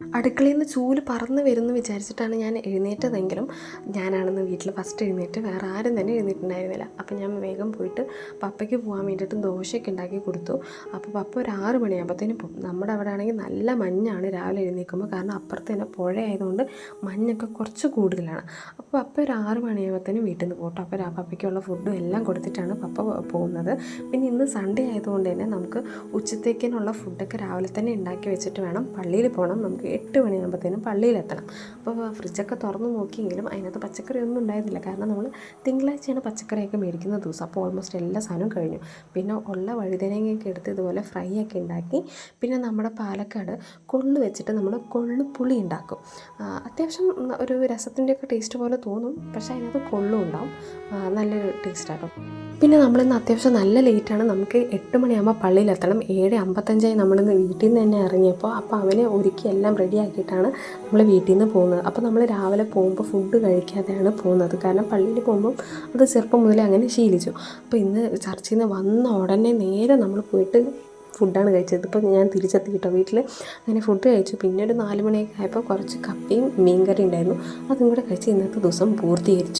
അടുക്കളയിൽ നിന്ന് ചൂല് പറന്ന് വരുമെന്ന് വിചാരിച്ചിട്ടാണ് ഞാൻ എഴുന്നേറ്റതെങ്കിലും ഞാനാണെന്ന് വീട്ടിൽ ഫസ്റ്റ് എഴുന്നേറ്റ്, വേറെ ആരും തന്നെ എഴുന്നേറ്റുണ്ടായിരുന്നില്ല. അപ്പോൾ ഞാൻ വേഗം പോയിട്ട് പപ്പയ്ക്ക് പോകാൻ വേണ്ടിയിട്ട് ദോശയൊക്കെ ഉണ്ടാക്കി കൊടുത്തു. അപ്പോൾ പപ്പ ഒരു 6 മണിയാകുമ്പോഴത്തേനും പോകും. നമ്മുടെ അവിടെ ആണെങ്കിൽ നല്ല മഞ്ഞാണ് രാവിലെ എഴുന്നേൽക്കുമ്പോൾ, കാരണം അപ്പുറത്ത് തന്നെ പുഴ ആയതുകൊണ്ട് മഞ്ഞൊക്കെ കുറച്ച് കൂടുതലാണ്. അപ്പോൾ പപ്പ ഒരു 6 മണിയാകുമ്പോഴത്തേനും വീട്ടിൽ നിന്ന് പോകട്ടോ. അപ്പോൾ പപ്പയ്ക്കുള്ള ഫുഡും എല്ലാം കൊടുത്തിട്ടാണ് പപ്പ പോകുന്നത്. പിന്നെ ഇന്ന് സൺഡേ ആയതുകൊണ്ട് തന്നെ നമുക്ക് ഉച്ചത്തേക്കിനുള്ള ഫുഡൊക്കെ രാവിലെ തന്നെ ഉണ്ടാക്കി വെച്ചിട്ട് വേണം പള്ളിയിൽ പോകണം. നമുക്ക് 8 മണിയാകുമ്പോഴത്തേനും പള്ളിയിലെത്തണം. അപ്പോൾ ഫ്രിഡ്ജൊക്കെ തുറന്ന് നോക്കിയെങ്കിലും അതിനകത്ത് പച്ചക്കറി ഒന്നും ഉണ്ടായിരുന്നില്ല. കാരണം നമ്മൾ തിങ്കളാഴ്ചയാണ് പച്ചക്കറിയൊക്കെ മേടിക്കുന്ന ദിവസം. അപ്പോൾ ഓൾമോസ്റ്റ് എല്ലാ സാധനവും കഴിഞ്ഞു. പിന്നെ ഉള്ള വഴുതനങ്ങയൊക്കെ എടുത്ത് ഇതുപോലെ ഫ്രൈ ഒക്കെ ഉണ്ടാക്കി. പിന്നെ നമ്മുടെ പാലക്കാട് കൊള്ളു വെച്ചിട്ട് നമ്മൾ കൊള്ളു പുളി ഉണ്ടാക്കും. അത്യാവശ്യം ഒരു രസത്തിൻ്റെയൊക്കെ ടേസ്റ്റ് പോലെ തോന്നും, പക്ഷേ അതിനകത്ത് കൊള്ളും ഉണ്ടാവും. നല്ലൊരു ടേസ്റ്റാട്ടോ. പിന്നെ നമ്മളിന്ന് അത്യാവശ്യം നല്ല ലേറ്റാണ്. നമുക്ക് 8 മണിയാകുമ്പോൾ പള്ളിയിലെത്തണം. 7:55 നമ്മളിന്ന് വീട്ടിൽ നിന്ന് തന്നെ ഇറങ്ങിയപ്പോൾ. അപ്പോൾ അവനെ ഒരുക്കി എല്ലാം റെഡിയാക്കിയിട്ടാണ് നമ്മൾ വീട്ടിൽ നിന്ന് പോകുന്നത്. അപ്പോൾ നമ്മൾ രാവിലെ പോകുമ്പോൾ ഫുഡ് കഴിക്കാതെയാണ് പോകുന്നത്. കാരണം പള്ളിയിൽ പോകുമ്പം അത് ചെറുപ്പം മുതലേ അങ്ങനെ ശീലിച്ചു. അപ്പോൾ ഇന്ന് ചർച്ചിൽ നിന്ന് വന്ന ഉടനെ നേരെ നമ്മൾ പോയിട്ട് ഫുഡാണ് കഴിച്ചത്. ഇപ്പോൾ ഞാൻ തിരിച്ചെത്തി കേട്ടോ വീട്ടിൽ. അങ്ങനെ ഫുഡ് കഴിച്ചു. പിന്നെ ഒരു 4 മണിയൊക്കെ ആയപ്പോൾ കുറച്ച് കപ്പയും മീൻകറി ഉണ്ടായിരുന്നു. അതും കൂടെ കഴിച്ച് ഇന്നത്തെ ദിവസം പൂർത്തീകരിച്ചു.